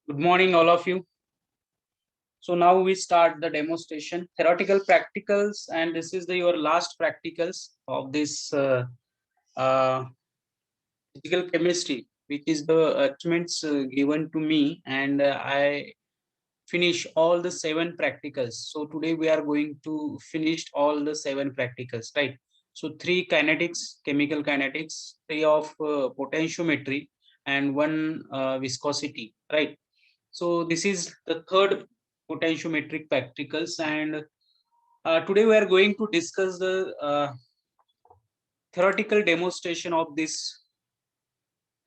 Good morning, all of you. So now we start the demonstration, theoretical practicals, and this is your last practicals of this uh, physical chemistry, which is the achievements given to me, and I finish all the 7 practicals. So today we are going to finish all the 7 practicals, right? So 3 kinetics, chemical kinetics, 3 of potentiometry, and 1 viscosity, right? So this is the third potentiometric practicals, and today we are going to discuss the theoretical demonstration of this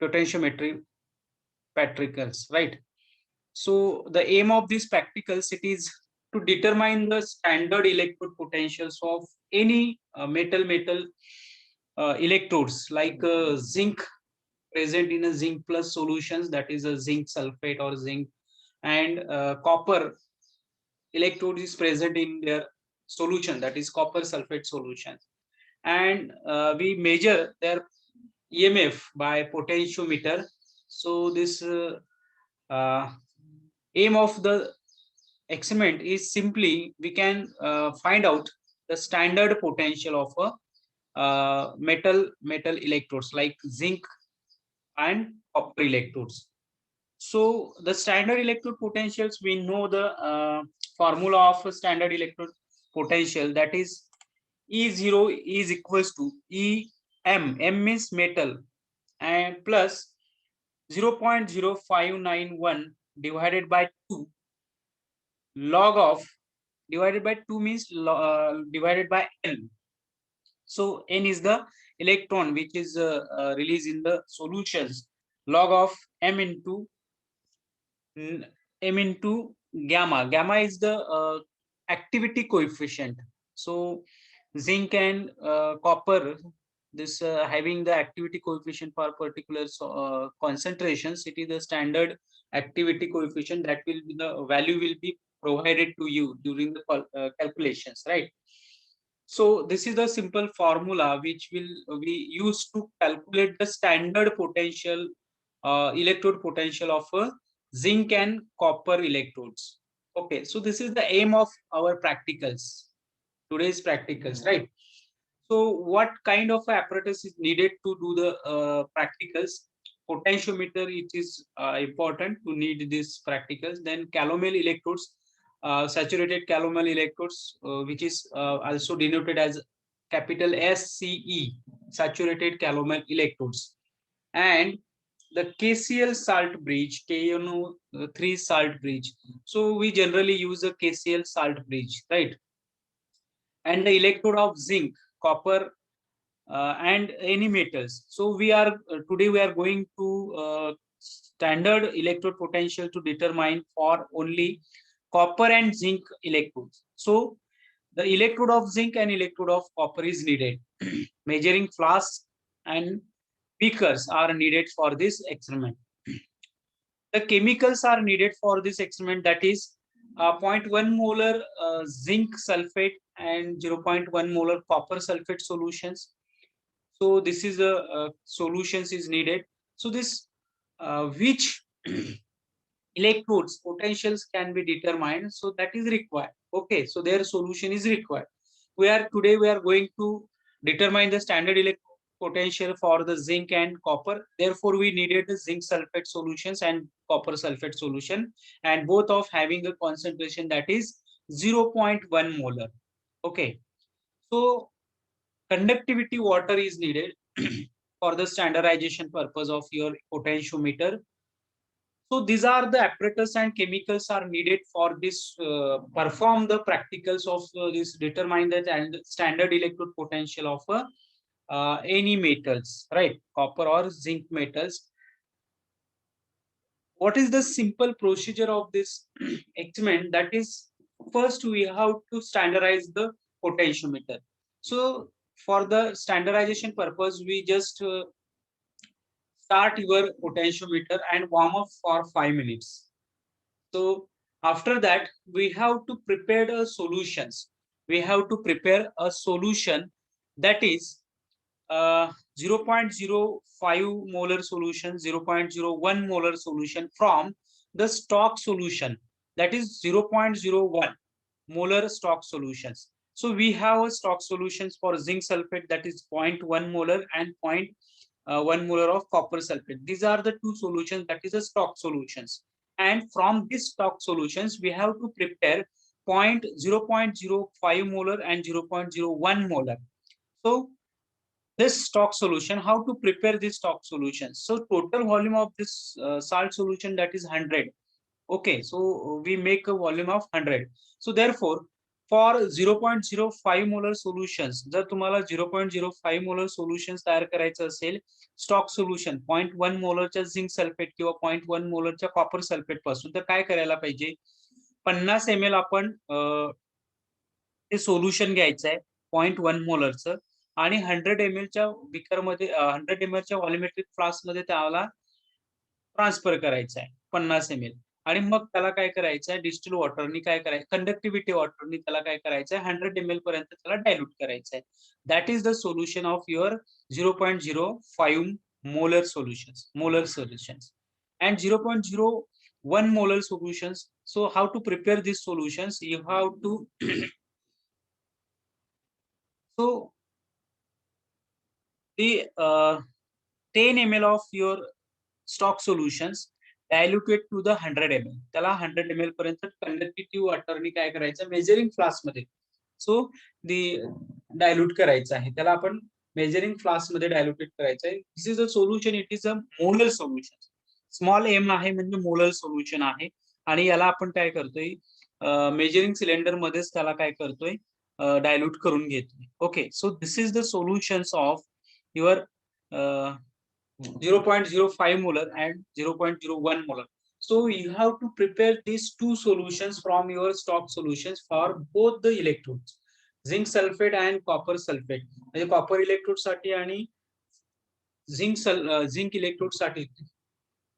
potentiometry practicals, right? So the aim of these practicals, it is to determine the standard electrode potentials of any metal electrodes like zinc present in a zinc plus solutions, that is a zinc sulfate or zinc, and copper electrode is present in their solution, that is copper sulfate solution, and we measure their EMF by potentiometer. So this uh, aim of the experiment is simply we can find out the standard potential of a metal electrodes like zinc and copper electrodes. So the standard electrode potentials, we know the formula of a standard electrode potential, that is E0 is equals to M means metal, and plus 0.0591 divided by 2 log of, divided by 2 means divided by N. So N is the electron which is released in the solutions, log of M into M into gamma. Gamma is the activity coefficient. So zinc and copper, this having the activity coefficient for particular concentrations, it is the standard activity coefficient that will be the value will be provided to you during the calculations, right? So this is the simple formula which will be used to calculate the standard potential, electrode potential of zinc and copper electrodes. Okay, so this is the aim of our practicals, today's practicals, right? So what kind of apparatus is needed to do the practicals? Potentiometer, it is important to need these practicals. Then calomel electrodes, saturated calomel electrodes, which is also denoted as capital SCE, saturated calomel electrodes, and the KCl salt bridge, KNO3 salt bridge. So we generally use a KCl salt bridge, right? And the electrode of zinc, copper, and any metals. So we are today we are going to standard electrode potential to determine for only copper and zinc electrodes. So the electrode of zinc and electrode of copper is needed. Measuring flasks and beakers are needed for this experiment. The chemicals are needed for this experiment, that is zero point 0.1 molar zinc sulfate and 0.1 molar copper sulfate solutions. So this is a solutions is needed. So this which electrodes potentials can be determined, so that is required. Okay, so their solution is required. We are going to determine the standard electrode potential for the zinc and copper. Therefore we needed the zinc sulfate solutions and copper sulfate solution, and both of having a concentration that is 0.1 molar. Okay, so conductivity water is needed for the standardization purpose of your potentiometer. So these are the apparatus and chemicals are needed for this perform the practicals of this determine the and standard electrode potential of any metals, right? Copper or zinc metals. What is the simple procedure of this experiment? That is, first we have to standardize the potentiometer. So for the standardization purpose, we just start your potentiometer and warm up for 5 minutes. So after that, we have to prepare the solutions. We have to prepare a solution that is 0.05 molar solution, 0.01 molar solution from the stock solution, that is 0.01 molar stock solutions. So we have a stock solutions for zinc sulfate, that is 0.1 molar and 0.1 molar of copper sulfate. These are the two solutions, that is the stock solutions. And from these stock solutions, we have to prepare 0.05 molar and 0.01 molar. So this stock solution, how to prepare this stock solution? So total volume of this salt solution, that is 100. Okay, so we make a volume of 100. So therefore, for 0.05 molar solutions, जर तुम्हाला 0.05 molar solutions तयार करायचं असेल, stock solution 0.1 मोलरच्या zinc sulphate किंवा 0.1 मोलरच्या copper sulphate पासून, तर काय करायला पाहिजे, 50 ml आपण ते सोल्युशन घ्यायचं आहे 0.1 मोलरचं, आणि 100 ml च्या बिकर मध्ये 100 ml च्या व्हॉल्युमेट्रिक फ्लास्क मध्ये त्याला ट्रान्सफर करायचं आहे 50 ml. आणि मग त्याला काय करायचं आहे, डिस्टिल वॉटरनी काय करायचं, कंडक्टिव्हिटी वॉटरनी त्याला काय करायचं आहे, 100 ml पर्यंत त्याला डायल्यूट करायचं आहे. That is the solution of your 0.05 molar solutions and 0.01 molar solutions. So how to prepare these solutions? You have to so the 10 ml of your stock solutions diluted to the 100 ml. त्याला 100 ml पर्यंत conductivity वॉटरनी काय करायचं, measuring flask मध्ये सो दी dilute करायचं आहे, त्याला आपण measuring flask मध्ये डायल्यूटेड करायचं आहे. This is a solution, it is a molar solution. Small M आहे म्हणजे मोलर सोल्युशन आहे, आणि याला आपण काय करतोय, मेजरिंग सिलेंडर मध्येच त्याला काय करतोय, डायल्यूट करून घेतोय. Okay, so this is the solutions of your 0.05 molar and 0.01 molar. So you have to prepare these two solutions from your stock solutions for both the electrodes, zinc sulfate and copper sulfate. म्हणजे copper electrode साठी आणि zinc electrode साठी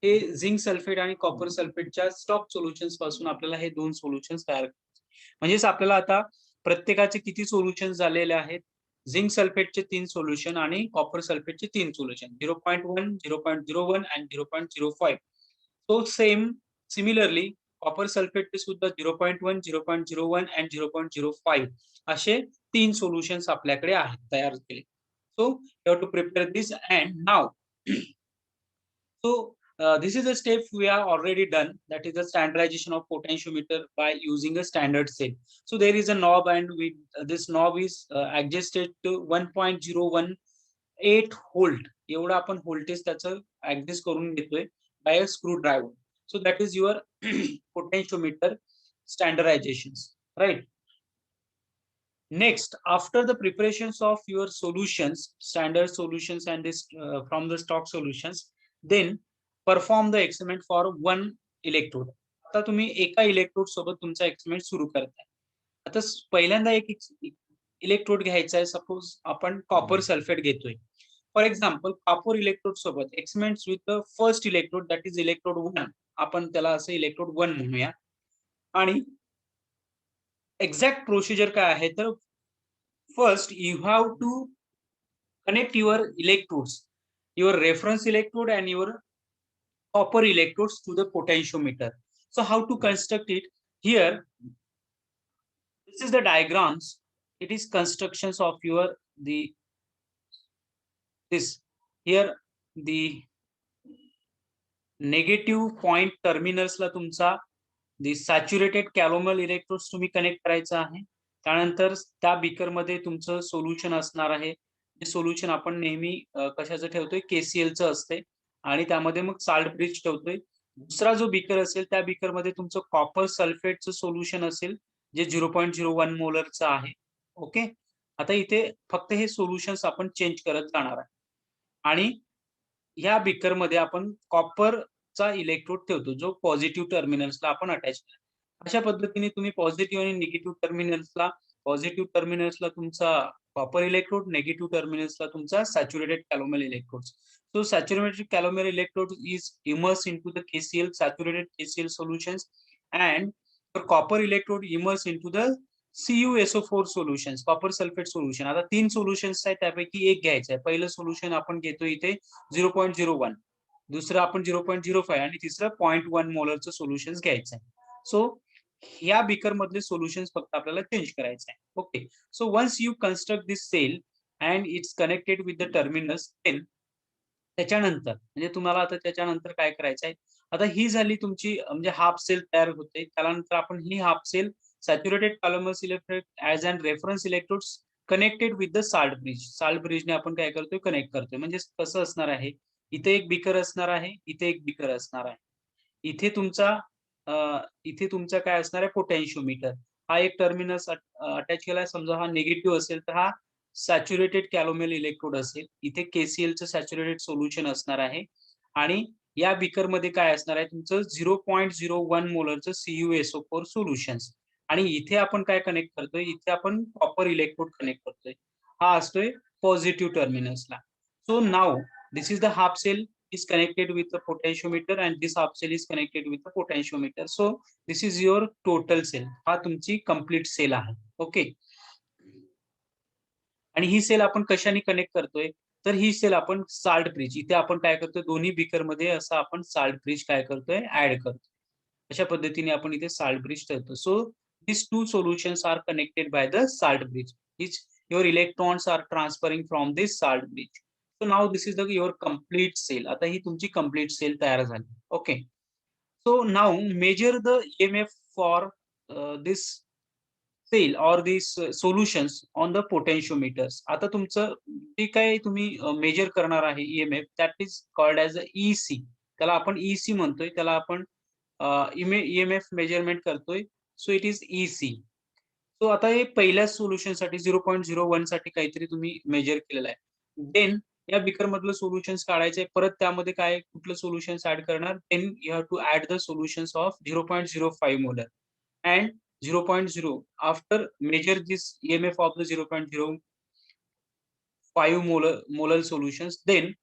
हे zinc sulphate आणि copper सल्फेटच्या stock solutions पासून आपल्याला हे दोन solutions तयार करायचे. म्हणजेच आपल्याला आता प्रत्येकाचे किती सोल्युशन्स झालेले आहेत, झिंक सल्फेटचे 3 सोल्युशन आणि कॉपर सल्फेटचे 3 solution, 0.1, 0.01 and 0.05. So similarly copper सल्फेटचे सुद्धा 0.1, 0.01 and 0.05 असे 3 सोल्युशन्स आपल्याकडे आहेत तयार केले. So you have to prepare this and now this is a step we are already done, that is the standardization of potentiometer by using a standard cell. So there is a knob, and this knob is adjusted to 1.018 volt एवढा आपण voltage त्याचं adjust करून घेतोय by a screwdriver. So that is your potentiometer standardizations, right? Next, after the preparations of your solutions, standard solutions and this from the stock solutions, then perform the experiment for one electrode. आता तुम्ही एका electrode सोबत तुमचा experiment सुरू करताय. आता पहिल्यांदा एक इलेक्ट्रोड घ्यायचा आहे, सपोज आपण कॉपर सल्फेट घेतोय. फॉर एक्झाम्पल कॉपर इलेक्ट्रोड सोबत experiment with the first electrode, that is electrode 1. आपण त्याला असं इलेक्ट्रोड 1 म्हणूया. आणि एक्झॅक्ट प्रोसिजर काय आहे, तर first you have to connect your electrodes, your reference electrode and your copper electrodes to the potentiometer. So how to construct it? Here, this is the diagrams. It is constructions of your this here the negative point terminals ला तुमचा the saturated calomel electrodes तुम्ही connect करायचा आहे. त्यानंतर त्या beaker मध्ये तुमचं solution असणार आहे. हे सोल्युशन आपण नेहमी कशाचं ठेवतोय, KCl चं असते, आणि त्यामध्ये मग साल्ट ब्रिज ठेवतोय. दुसरा जो बीकर असेल त्या बीकर मध्ये तुमचं कॉपर सल्फेटचं सोल्युशन असेल, जे 0.01 मोलरचं आहे. ओके, आता इथे फक्त हे सोल्युशन्स आपण चेंज करत जाणार आहे, आणि ह्या बीकर मध्ये आपण कॉपरचा इलेक्ट्रोड ठेवतो, जो पॉझिटिव्ह टर्मिनल्सला आपण अटॅच करतो. अशा पद्धतीने तुम्ही पॉझिटिव्ह आणि निगेटिव्ह टर्मिनल्सला, पॉझिटिव्ह टर्मिनल्सला तुमचा कॉपर इलेक्ट्रोड, नेगेटिव्ह टर्मिनल्सला तुमचा saturated calomel electrode. So saturated calomel electrode is immersed into the KCl, saturated KCl solutions, and the copper electrode immersed into the CuSO4 solutions, copper sulfate solution. आता 3 solutions आहेत, त्यापैकी एक घ्यायचं आहे. पहिलं solution आपण घेतो इथे 0.01, दुसरं आपण 0.05 आणि तिसरं 0.1 मोलरचं सोल्युशन घ्यायचं आहे. सो ह्या बीकर मधले सोल्युशन्स फक्त आपल्याला चेंज करायचे आहे. Okay. So once you construct this cell and it's connected with the terminals, then त्याच्यानंतर म्हणजे तुम्हाला आता त्याच्यानंतर काय करायचं आहे, आता ही झाली तुमची म्हणजे हाफ सेल तयार होते. त्यानंतर आपण ही half cell saturated polymers electrode as an reference electrodes connected with the salt bridge. Salt ब्रिजने आपण काय करतोय, कनेक्ट करतोय. म्हणजे कसं असणार आहे, इथे एक बीकर असणार आहे, इथे एक बीकर असणार आहे. इथे तुमचा इथे तुमचा काय असणार आहे, पोटेन्शिओमीटर. हा एक टर्मिनस अटॅच केलाय. समजा हा निगेटिव्ह असेल तर हा सॅच्युरेटेड कॅलोमेल इलेक्ट्रोड असेल. इथे केसीएलचं सॅच्युरेटेड सोल्युशन असणार आहे आणि या बीकर मध्ये काय असणार आहे, तुमचं 0.01 मोलरचं CuSO4 सोल्युशन्स. आणि इथे आपण काय कनेक्ट करतोय, इथे आपण कॉपर इलेक्ट्रोड कनेक्ट करतोय. हा असतोय पॉझिटिव्ह टर्मिनसला. So now this is the half cell is connected with the potentiometer and this half cell is connected with the potentiometer. So this is your total cell. हा तुमची complete cell आहे. Okay. आणि ही cell आपण कशाने connect करतोय, तर ही cell आपण salt bridge, इथे आपण काय करतोय, दोन्ही बीकर मध्ये असं आपण साल्ट ब्रिज काय करतोय, ऍड करतोय. अशा पद्धतीने आपण इथे साल्ट ब्रिज ठेवतो. सो these two solutions are connected by the salt bridge, which your electrons are transferring from this salt bridge. So now this is the your complete cell. आता ही तुमची complete cell तयार झाली. Okay. So now measure the EMF for this cell or these solutions on the potentiometers. आता तुमचं जे काही तुम्ही major करणार आहे EMF, that is called as EC. त्याला आपण EC म्हणतोय, त्याला आपण EMF मेजरमेंट करतोय. So it is EC. सो आता हे पहिल्या सोल्युशन साठी 0.01 साठी काहीतरी तुम्ही मेजर केलेलं आहे. देन या बीकर मधलं सोल्युशन्स काढायचे, परत त्यामध्ये काय कुठलं सोल्युशन्स ऍड करणार, then you have to add the solutions of 0.05 molar and 0.0 after measure this EMF of the 0.05 molar solutions. Then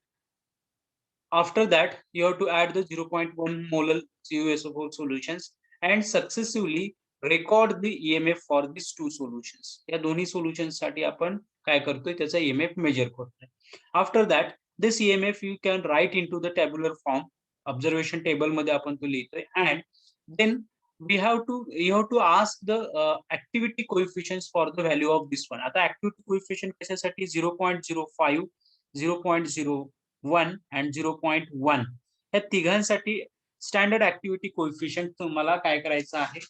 after that you have to add the 0.1 molar CuSO4 solutions and successively record the EMF for these two solutions. या दोन्ही solutions साठी आपण काय करतोय, त्याचा EMF measure करतोय. After that this EMF you can write into the tabular form, observation table मध्ये आपण तो लिहितोय. And then you have to ask the activity coefficients for the value of this one. आता activity coefficient कशासाठी 0.05, 0.01 and 0.1 या तिघांसाठी standard activity coefficient तुम्हाला काय करायचं आहे,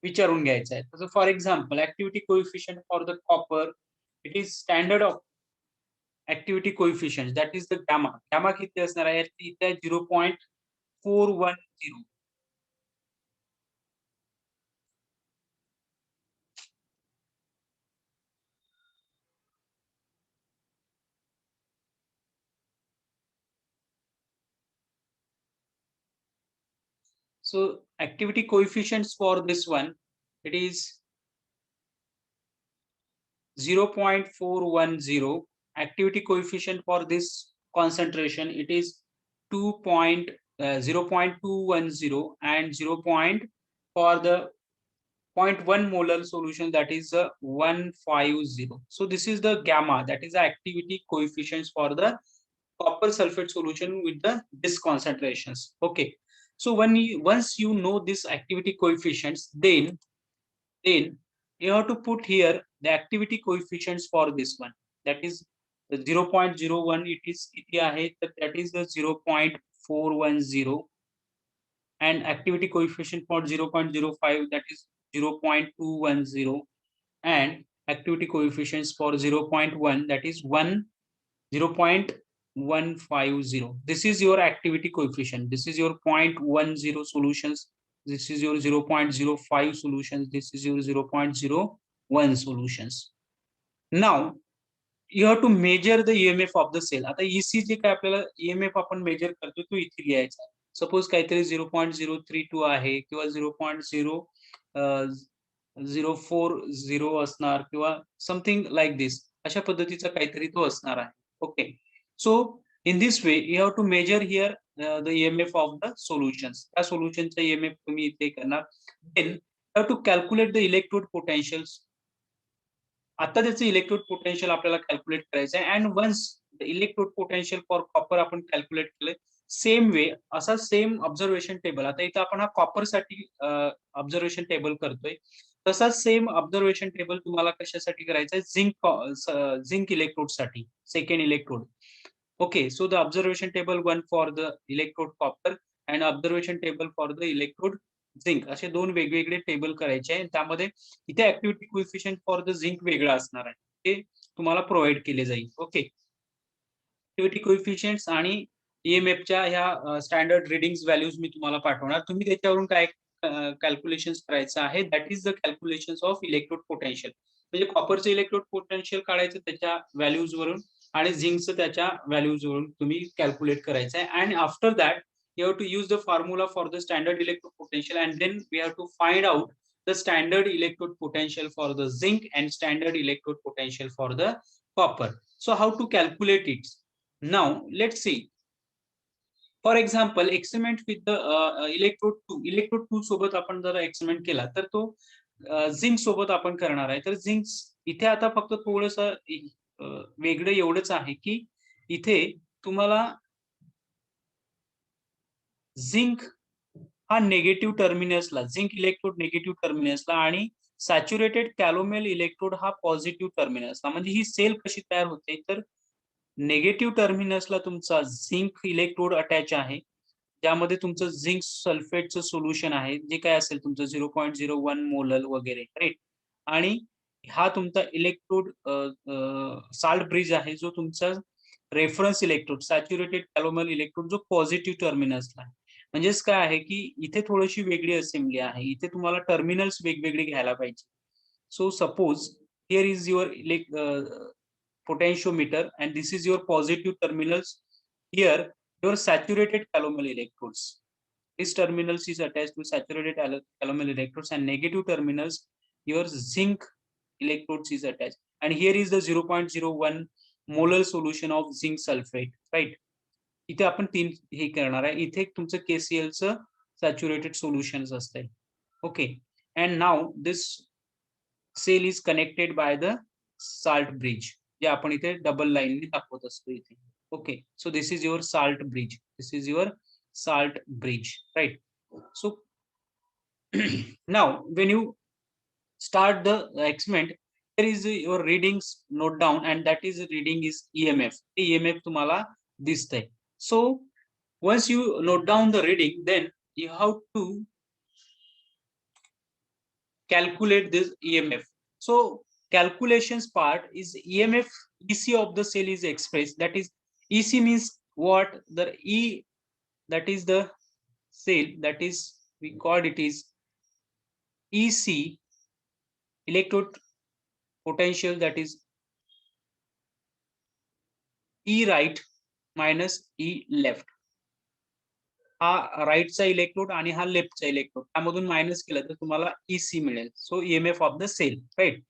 विचारून घ्यायचं आहे. तर for example activity coefficient for the copper, it is standard of activity coefficient that is the gamma. Gamma किती असणार आहे, इथे 0.410. So activity coefficients for this one, it is 0.410. Activity coefficient for this concentration, it is 0.210 and 0. For the 0.1 molar solution, that is 150. So this is the gamma, that is the activity coefficients for the copper sulfate solution with the this concentrations. Okay. So once you know this activity coefficients, then you have to put here the activity coefficients for this one. That is the 0.01. It is that is the 0.410, and activity coefficient for 0.05, that is 0.210, and activity coefficients for 0.1, that is 0.150. This is your activity coefficient. This is your 0.10 solutions. This is your 0.05 solutions. This is your 0.01 solutions. Now you have to measure the EMF of the cell. आता EC जे काय आपल्याला EMF आपण major करतो तो इथे लिहायचा. Suppose काहीतरी 0.032 आहे किंवा 0.040 असणार किंवा समथिंग लाईक दिस, अशा पद्धतीचा काहीतरी तो असणार आहे. Okay. So in this way you have to measure here the EMF of the solutions. त्या सोल्युशनचा EMF तुम्ही इथे करणार. Then you have to calculate the electrode potentials. आता त्याचं इलेक्ट्रोड पोटेन्शियल आपल्याला कॅल्क्युलेट करायचं आहे. And once the electrode potential for copper आपण कॅल्क्युलेट केलंय, सेम वे असा सेम ऑब्झर्वेशन टेबल, आता इथं आपण हा कॉपर साठी ऑब्झर्वेशन टेबल करतोय, तसाच सेम ऑब्झर्वेशन टेबल तुम्हाला कशासाठी करायचं आहे, झिंक इलेक्ट्रोड साठी, second electrode. Okay, so the observation table one for the electrode copper and observation table for the electrode zinc, असे दोन वेगवेगळे टेबल करायचे आहे. त्यामध्ये इथे activity coefficient for the zinc वेगळं असणार आहे, ते तुम्हाला प्रोव्हाइड केले जाईल. ओके, ऍक्टिव्हिटी कोएफिशियंट्स आणि ईएमएफच्या ह्या स्टँडर्ड रिडिंग्स व्हॅल्यूज मी तुम्हाला पाठवणार. तुम्ही त्याच्यावरून काय कॅल्क्युलेशन्स करायचं आहे, that is the calculations of electrode potential. म्हणजे कॉपरचं इलेक्ट्रोड पोटेन्शियल काढायचं त्याच्या व्हॅल्यूज वरून आणि झिंकचं त्याच्या व्हॅल्यूज वरून तुम्ही कॅल्क्युलेट करायचं आहे. And after that you have to use the formula for the standard electrode potential, and then we have to find out the standard electrode potential for the zinc and standard electrode potential for the copper. So how to calculate it? Now let's see. For example, experiment with the electrode 2 सोबत आपण जर experiment केला तर तो zinc सोबत आपण करणार आहे. तर झिंक इथे आता फक्त थोडंसं वेगळं एवढंच आहे की इथे तुम्हाला झिंक हा नेगेटिव्ह टर्मिनसला, झिंक इलेक्ट्रोड नेगेटिव्ह टर्मिनसला आणि सॅच्युरेटेड कॅलोमेल इलेक्ट्रोड हा पॉझिटिव्ह टर्मिनसला. म्हणजे ही सेल कशी तयार होते, तर नेगेटिव्ह टर्मिनसला तुमचा झिंक इलेक्ट्रोड अटॅच आहे, ज्यामध्ये तुमचं झिंक सल्फेटचं सोल्युशन आहे, जे काय असेल तुमचं 0.01 मोलल वगैरे, राईट. आणि हा तुमचा इलेक्ट्रोड साल्ट ब्रिज आहे, जो तुमचा reference electrode, saturated calomel electrode, जो पॉझिटिव्ह टर्मिनसला आहे. म्हणजेच काय आहे की इथे थोडीशी वेगळी असेंब्ली आहे, इथे तुम्हाला टर्मिनल्स वेगवेगळे घ्यायला पाहिजे. So suppose here is your potentiometer and this is your positive terminals. Here your saturated calomel electrodes, this terminals is attached to saturated calomel electrodes, and negative terminals your zinc electrodes is attached, and here is the 0.01 molar solution of zinc sulfate, right. इथे आपण तीन हे करणार आहे, इथे तुमचं KCl चं saturated solutions असते. Okay, and now this cell is connected by the salt bridge, जे आपण इथे डबल लाईनने दाखवत असतो इथे. Okay, so this is your salt bridge, this is your salt bridge, right. So now when you start the experiment, there is your readings note down, and that is reading is EMF. EMF तुम्हाला दिसतंय. So once you note down the reading, then you have to calculate this EMF. So calculations part is EMF EC of the cell is expressed. That is EC means what? The E, that is the cell, that is we called it is EC, electrode potential, that is E right minus E left. हा राईटचा electrode आणि हा लेफ्टचा electrode, त्यामधून minus केलं तर तुम्हाला EC मिळेल. So EMF of the cell, right.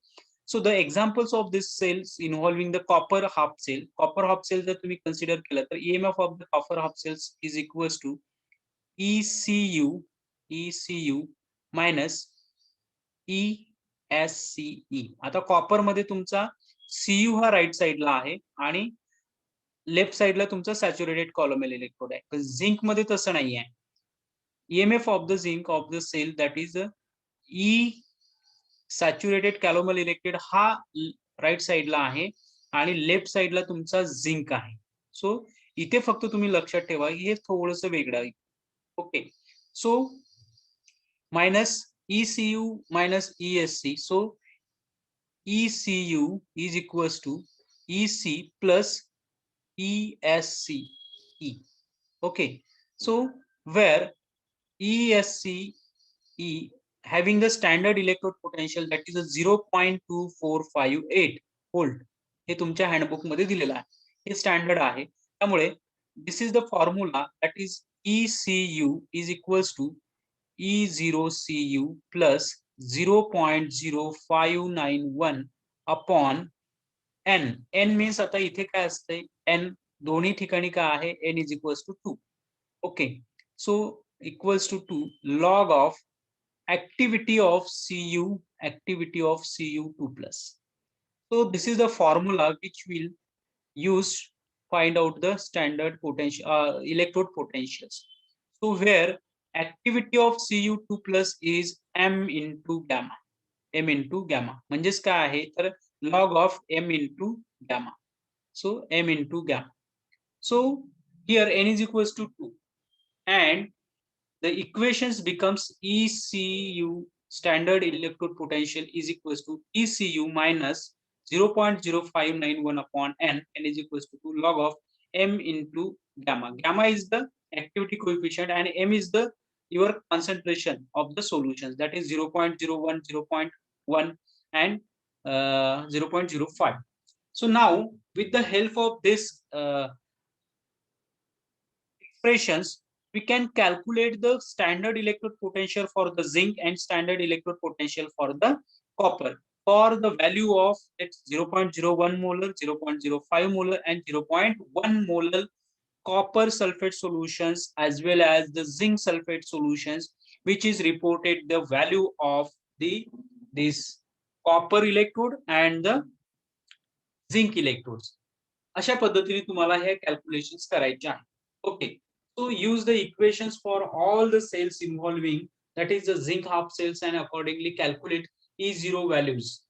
So the examples of this cells involving the copper half cell, copper half cell जर तुम्ही कन्सिडर केलं तर EMF of the copper half cells is equals to ECU minus ESCE. आता copper मध्ये तुमचा CU हा right साइडला आहे आणि लेफ्ट साइडला तुमचा सॅच्युरेटेड कॉलोमेल इलेक्ट्रोड आहे. तर झिंक मध्ये तसं नाही आहे. EMF of the zinc of the cell, that is E saturated calomel electrode हा राईट साइडला आहे आणि लेफ्ट साइडला तुमचा झिंक आहे. सो इथे फक्त तुम्ही लक्षात ठेवा हे थोडंसं वेगळं आहे. Okay, so minus ECU minus ESC, so ECU is equals to EC plus ESCE. Okay, so where ESCE having the standard electrode potential, that is a 0.2458 volt, हे तुमच्या हँडबुक मध्ये दिलेलं आहे, हे स्टँडर्ड आहे. त्यामुळे this is the formula, that is ECU is equals to E0CU plus 0.0591 upon N. N means आता इथे काय असते, N दोन्ही ठिकाणी काय आहे, N is equals to 2. Okay, so equals to 2 log of activity of Cu 2 plus. So this is the formula which will use find out the standard potential electrode potentials. So where activity of Cu2 plus is m into gamma. m into gamma म्हणजेच काय आहे तर log of m into gamma. So m into gamma. So here n is equals to 2 and the equations becomes ECU standard electrode potential is equals to ECU minus 0.0591 upon n is equals to 2 log of m into gamma. Gamma is the activity coefficient and m is the your concentration of the solutions, that is 0.01, 0.1 and 0.05. So now with the help of this expressions, we can calculate the standard electrode potential for the zinc and standard electrode potential for the copper for the value of 0.01 molar, 0.05 molar and 0.1 molar copper sulfate solutions as well as the zinc sulfate solutions, which is reported the value of this copper electrode and the zinc electrodes. अशा पद्धतीने तुम्हाला हे calculations करायचे आहे. Okay, so use the equations for all the cells involving, that is the zinc half cells, and accordingly calculate E0 values.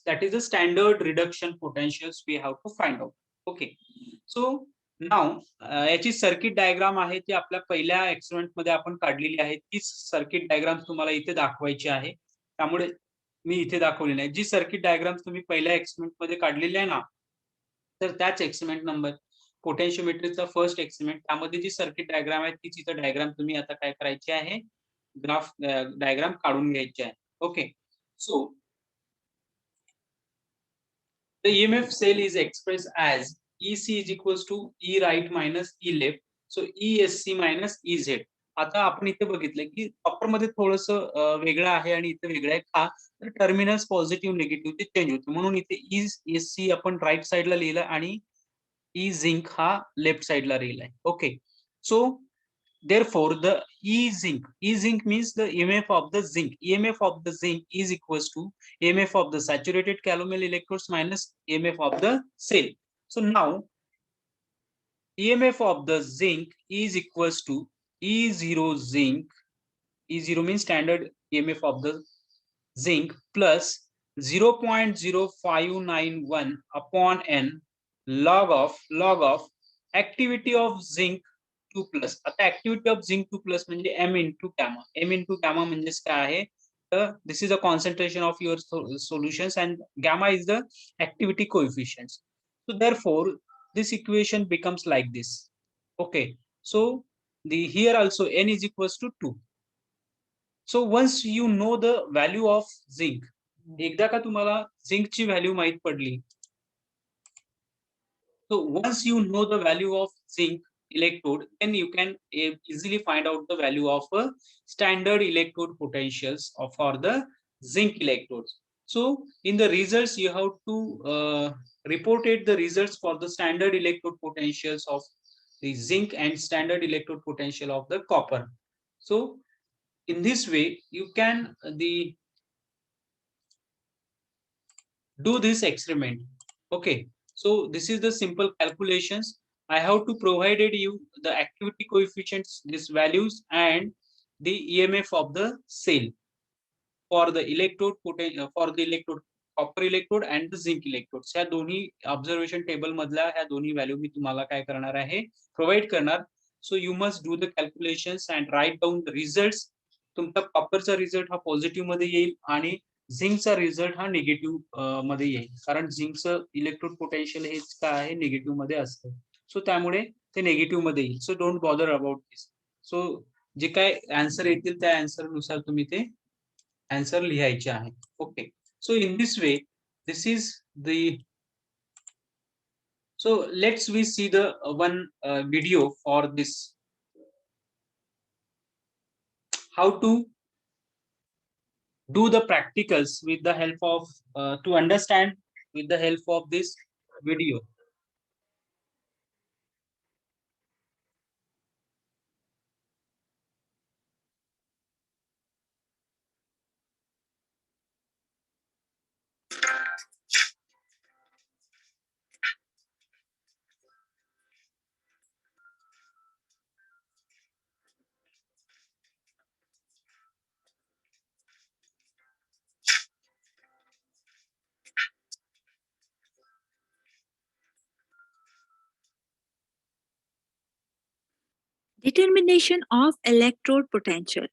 That is the standard reduction potentials we have to find out. Okay, so now याची circuit diagram आहे ती आपल्या पहिल्या experiment मध्ये आपण काढलेली आहे. तीच सर्किट डायग्राम तुम्हाला इथे दाखवायची आहे. त्यामुळे मी इथे दाखवली नाही. जी सर्किट डायग्राम तुम्ही पहिल्या एक्सपेरिमेंट मध्ये काढलेली आहे ना, तर त्याच एक्सपेरिमेंट नंबर पोटेन्शियोमेट्रीचा फर्स्ट एक्सपेरिमेंट त्यामध्ये जी सर्किट डायग्राम आहे तीच इथं डायग्राम तुम्ही आता काय करायची आहे, ग्राफ डायग्राम काढून घ्यायची आहे. Okay, so the EMF cell is expressed as EC is equals to E right minus E left. So ESC minus EZ. आता आपण इथे बघितलं की कॉपर मध्ये थोडस वेगळं आहे आणि इथे वेगळं आहे का, तर टर्मिनल्स पॉझिटिव्ह निगेटिव्ह ते चेंज होते म्हणून इथे ESC आपण राईट साइडला लिहिलं आणि E zinc हा लेफ्ट साइडला लिहिलाय. Okay, so therefore the E zinc means the EMF of the zinc. EMF of the zinc is equals to EMF of the saturated calomel electrodes minus EMF of the cell. So now EMF of the zinc is equals to E0 zinc. E0 means standard EMF of the zinc plus 0.0591 upon n log of activity of zinc 2 plus. आता activity of zinc 2 plus म्हणजे M into gamma. M into gamma म्हणजेच काय आहे तर this is a concentration of your solutions and gamma is the activity coefficient. So therefore this equation becomes like this. Okay, so the here also n is equals to 2. So once you know the value of zinc, एकदा का तुम्हाला zinc ची value माहित पडली, so once you know the value of zinc electrode, then you can easily find out the value of standard electrode potentials for the zinc electrodes. So in the results, you have to reported the results for the standard electrode potentials of the zinc and standard electrode potential of the copper. So in this way, you can do this experiment. Okay, so this is the simple calculations. I have to provided you the activity coefficients, these values, and the EMF of the cell for the electrode for the electrode copper electrode and the zinc electrodes. ह्या दोन्ही observation table मधल्या ह्या दोन्ही value मी तुम्हाला काय करणार आहे, provide करणार. So you must do the calculations and write down the results. तुमचा कॉपरचा रिझल्ट हा पॉझिटिव्ह मध्ये येईल आणि झिंकचा रिझल्ट हा निगेटिव्ह मध्ये येईल, कारण झिंकचं इलेक्ट्रोड पोटेन्शियल हेच काय आहे, निगेटिव्ह मध्ये असतं. सो त्यामुळे ते निगेटिव्ह मध्ये येईल. So don't bother about this. So जे काय आन्सर येतील त्या आन्सर नुसार तुम्ही ते आन्सर लिहायचे आहे. Okay, so in this way this is the, so let's we see the one video for this, how to do the practicals with the help of to understand with the help of this video. Determination of electrode potential.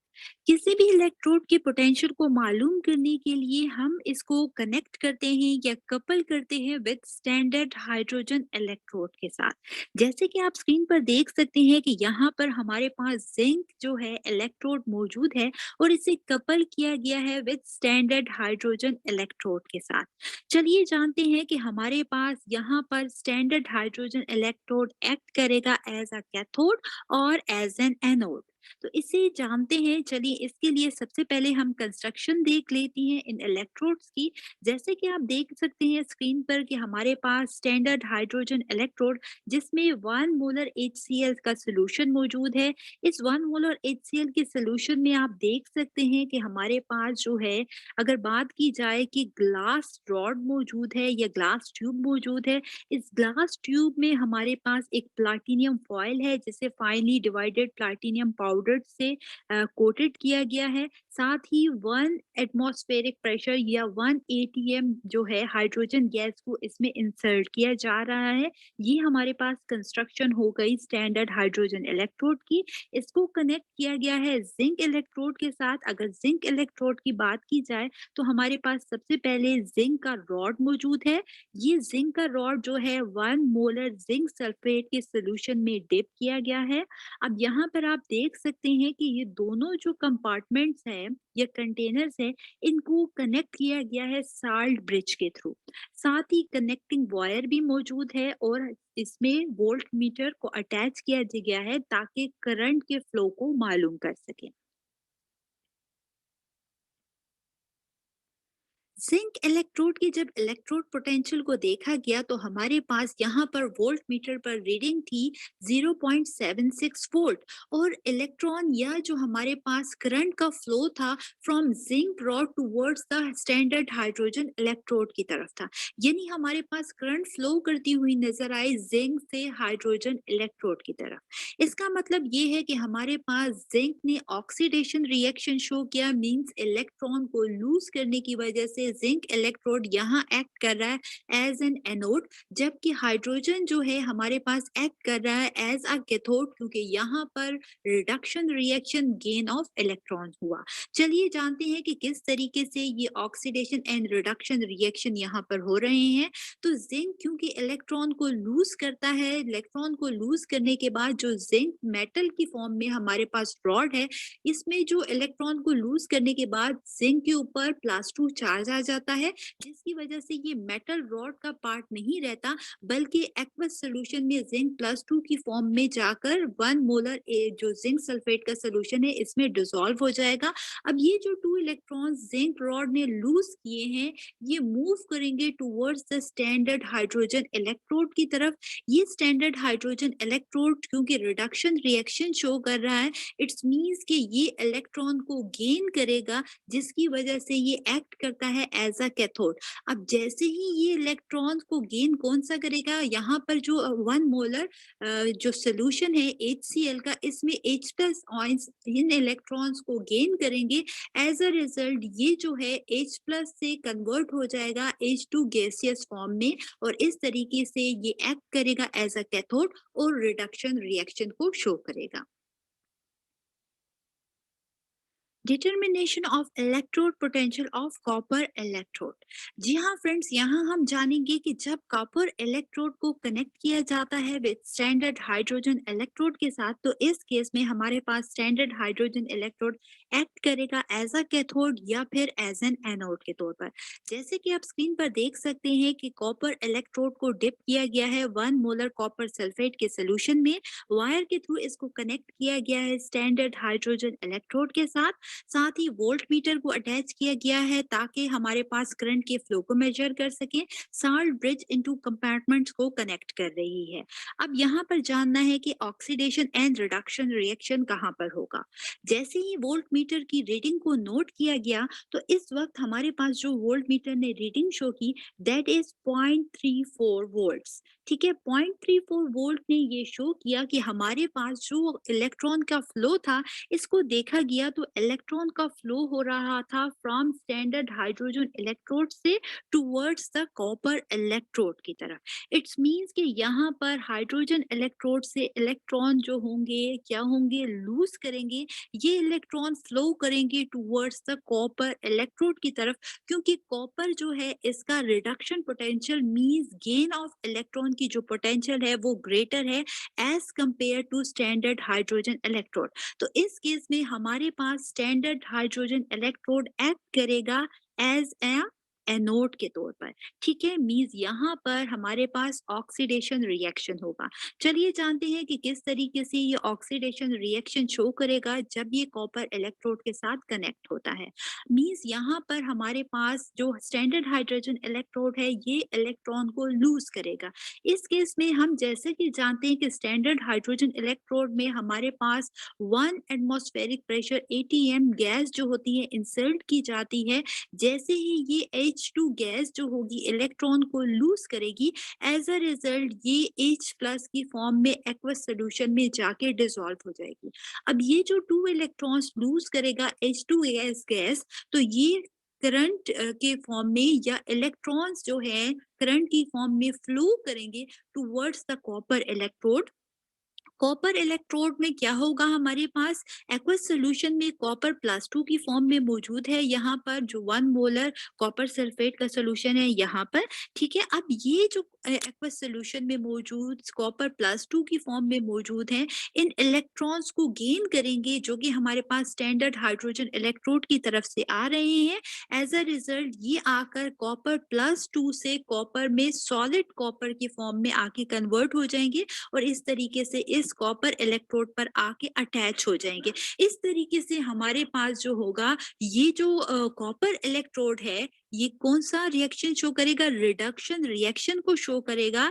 किसी भी electrode के potential को मालूम करने के लिए हम इसको कनेक्ट करते हैं या कपल करते हैं विद स्टैंडर्ड हाइड्रोजन इलेक्ट्रोड के साथ। जैसे कि आप स्क्रीन पर देख सकते हैं कि यहाँ पर हमारे पास जिंक जो है इलेक्ट्रोड मौजूद है और इसे कपल किया गया है विद स्टैंडर्ड हाइड्रोजन इलेक्ट्रोड के साथ। चलिए जानते हैं कि हमारे पास यहाँ पर स्टैंडर्ड हाइड्रोजन इलेक्ट्रोड एक्ट करेगा एज अ कैथोड और एज एन एनोड। तो इसे जानते हैं। चलिए इसके लिए सबसे पहले हम कंस्ट्रक्शन देख लेती हैं इन इलेक्ट्रोड्स की। जैसे कि आप देख सकते हैं स्क्रीन पर कि हमारे पास स्टैंडर्ड हाइड्रोजन इलेक्ट्रोड जिसमें 1 मोलर HCl का सोल्यूशन मौजूद है। इस 1 मोलर HCl के सोल्यूशन में आप देख सकते हैं कि हमारे पास जो है, अगर बात की जाए कि ग्लास रॉड मौजूद है या ग्लास ट्यूब मौजूद है। इस ग्लास ट्यूब में हमारे पास एक प्लाटिनियम फॉयल है जिसे फाइनली डिवाइडेड प्लाटिनियम पाउडर से कोटेड किया गया है। साथ ही 1 एटमॉस्फेरिक प्रेशर या 1 ATM जो है हाइड्रोजन गैस को इसमें इंसर्ट किया जा रहा है। ये हमारे पास कंस्ट्रक्शन हो गई स्टैंडर्ड हाइड्रोजन इलेक्ट्रोड की। इसको कनेक्ट किया गया है जिंक इलेक्ट्रोड के साथ। अगर जिंक इलेक्ट्रोड की बात की जाए तो हमारे पास सबसे पहले जिंक का रॉड मौजूद है। ये जिंक का रॉड जो है 1 मोलर जिंक सल्फेट के सोल्यूशन में डिप किया गया है। अब यहाँ पर आप देख सकते हैं कि ये दोनों जो कंपार्टमेंट्स हैं या कंटेनर्स हैं, इनको कनेक्ट किया गया है साल्ट ब्रिज के थ्रू। साथ ही कनेक्टिंग वायर भी मौजूद है और इसमें वोल्ट मीटर को अटैच किया गया है ताकि करंट के फ्लो को मालूम कर सके। जिंक इलेक्ट्रोड की जब इलेक्ट्रोड पोटेंशियल को देखा गया तो हमारे पास यहाँ पर वोल्ट मीटर पर रीडिंग थी 0.76 वोल्ट। और इलेक्ट्रॉन या जो हमारे पास करंट का फ्लो था from zinc rod towards the standard hydrogen electrode की तरफ था। यानी हमारे पास करंट फ्लो करती हुई नजर आई जिंक से हाइड्रोजन इलेक्ट्रोड की तरफ। इसका मतलब ये है कि हमारे पास जिंक ने ऑक्सीडेशन रिएक्शन शो किया, मींस इलेक्ट्रॉन को लूज करने की वजह से जिंक इलेक्ट्रोड यहाँ एक्ट कर रहा है एज एन एनोड। जबकि हाइड्रोजन जो है हमारे पास एक्ट कर रहा है एज अ कैथोड, क्योंकि यहाँ पर reduction reaction gain of electron हुआ। चलिए जानते हैं कि किस तरीके से ये ऑक्सीडेशन एंड रिडक्शन रिएक्शन यहाँ पर हो रहे हैं। तो जिंक क्योंकि इलेक्ट्रॉन को लूज करता है, इलेक्ट्रॉन को लूज करने के बाद जो जिंक मेटल की फॉर्म में हमारे पास रॉड है, इसमें जो इलेक्ट्रॉन को लूज करने के बाद जिंक के ऊपर +2 चार्ज आ जाता है, जिसकी वजह से ये मेटल रॉड का पार्ट नहीं रहता, बल्कि एक्वस सोल्यूशन में जिंक +2 की फॉर्म में जाकर 1 मोलर जो जिंक सल्फेट का सोल्यूशन है इसमें डिसॉल्व हो जाएगा। अब ये जो 2 इलेक्ट्रॉन जिंक रॉड ने लूज किए हैं, ये मूव करेंगे towards the standard hydrogen electrode की तरफ। ये स्टैंडर्ड हाइड्रोजन इलेक्ट्रोड क्योंकि रिडक्शन रिएक्शन शो कर रहा है, इट्स मींस कि ये इलेक्ट्रॉन को गेन करेगा, जिसकी वजह से ये एक्ट करता है एज अ कैथोड। अब जैसे ही ये इलेक्ट्रॉन को गेन कौन सा करेगा, यहाँ पर जो 1 मोलर जो सोल्यूशन है HCl का, इसमें H+ आयंस इन इलेक्ट्रॉन्स को गेन करेंगे। एज अ रिजल्ट ये जो है H+ से कन्वर्ट हो जाएगा H2 गैसियस फॉर्म में, और इस तरीके से ये एक्ट करेगा एज अ कैथोड और रिडक्शन रिएक्शन को शो करेगा। Determination of electrode potential of copper electrode. जी हाँ फ्रेंड्स, यहाँ हम जानेंगे कि जब कॉपर इलेक्ट्रोड को कनेक्ट किया जाता है विद स्टैंडर्ड हाइड्रोजन इलेक्ट्रोड के साथ, तो इस केस में हमारे पास स्टैंडर्ड हाइड्रोजन इलेक्ट्रोड एक्ट करेगा एज अ कैथोड या फिर एज एन एनोड के तौर पर। जैसे कि आप स्क्रीन पर देख सकते हैं कि कॉपर इलेक्ट्रोड को डिप किया गया है 1 मोलर कॉपर सल्फेट के सोल्यूशन में। वायर के थ्रू इसको कनेक्ट किया गया है स्टैंडर्ड हाइड्रोजन इलेक्ट्रोड के साथ। साथ ही वोल्ट मीटर को अटैच किया गया है ताकि हमारे पास करंट के फ्लो को मेजर कर सके। साल्ट ब्रिज इनटू कंपार्टमेंट्स को कनेक्ट कर रही है। अब यहाँ पर जानना है कि ऑक्सीडेशन एंड रिडक्शन रिएक्शन कहाँ पर होगा। जैसे ही वोल्ट मीटर की रीडिंग को नोट किया गया, तो इस वक्त हमारे पास जो वोल्ट मीटर ने रीडिंग शो की, दैट इज 0.34 वोल्ट्स। ठीक है, 0.34 वोल्ट ने ये शो किया कि हमारे पास जो इलेक्ट्रॉन का फ्लो था, इसको देखा गया तो इलेक्ट्रॉन इलेक्ट्रॉन का फ्लो हो रहा था फ्रॉम स्टैंडर्ड हाइड्रोजन इलेक्ट्रोड से टुवर्ड्स द कॉपर इलेक्ट्रोड की तरफ। इट्स मीन्स कि यहाँ पर हाइड्रोजन इलेक्ट्रोड से इलेक्ट्रॉन जो होंगे क्या होंगे, लूज करेंगे। ये इलेक्ट्रॉन फ्लो करेंगे टुवर्ड्स द कॉपर इलेक्ट्रोड की तरफ, क्योंकि कॉपर जो है इसका reduction potential means gain of electron की जो पोटेंशियल है वो ग्रेटर है as compare to standard hydrogen electrode. तो इस केस में हमारे पास स्टैंडर्ड हाइड्रोजन इलेक्ट्रोड एक्ट करेगा एज ए एनोड के तौर पर। ठीक है, मींस यहाँ पर हमारे पास ऑक्सीडेशन रिएक्शन होगा। चलिए जानते हैं कि किस तरीके से ये ऑक्सीडेशन रिएक्शन शो करेगा जब ये कॉपर इलेक्ट्रोड के साथ कनेक्ट होता है। मींस यहाँ पर हमारे पास जो स्टैंडर्ड हाइड्रोजन इलेक्ट्रोड है ये इलेक्ट्रॉन को लूज करेगा। इस केस में हम जैसे कि जानते हैं कि स्टैंडर्ड हाइड्रोजन इलेक्ट्रोड में हमारे पास 1 एटमॉस्फेरिक प्रेशर एटीएम गैस जो होती है इंसर्ट की जाती है। जैसे ही ये H2 गैस जो होगी इलेक्ट्रॉन को लूज करेगी, एज अ रिजल्ट ये H प्लस की फॉर्म में एक्वस सोल्यूशन में जाके डिसॉल्व हो जाएगी। अब ये जो 2 इलेक्ट्रॉन्स लूज करेगा H2 गैस, तो ये करंट के फॉर्म में या इलेक्ट्रॉन्स जो है करंट की फॉर्म में फ्लो करेंगे towards the copper electrode. Copper electrode में क्या होगा, हमारे पास एक्वस सॉल्यूशन में कॉपर प्लस 2 की फॉर्म में मौजूद है। यहाँ पर जो 1 मोलर कॉपर सल्फेट का सॉल्यूशन है यहाँ पर। ठीक है, अब ये जो एक्वस सॉल्यूशन में मौजूद कॉपर प्लस 2 की फॉर्म में मौजूद है, इन इलेक्ट्रॉन्स को गेन करेंगे जो कि हमारे पास स्टैंडर्ड हाइड्रोजन इलेक्ट्रोड की तरफ से आ रहे हैं। एज अ रिजल्ट ये आकर कॉपर प्लस 2 से कॉपर में सॉलिड कॉपर की फॉर्म में आके कन्वर्ट हो जाएंगे और इस तरीके से इस कॉपर इलेक्ट्रोड पर आके अटैच हो जाएंगे। इस तरीके से हमारे पास जो होगा ये जो कॉपर इलेक्ट्रोड है ये कौन सा रिएक्शन शो करेगा, रिडक्शन रिएक्शन को शो करेगा।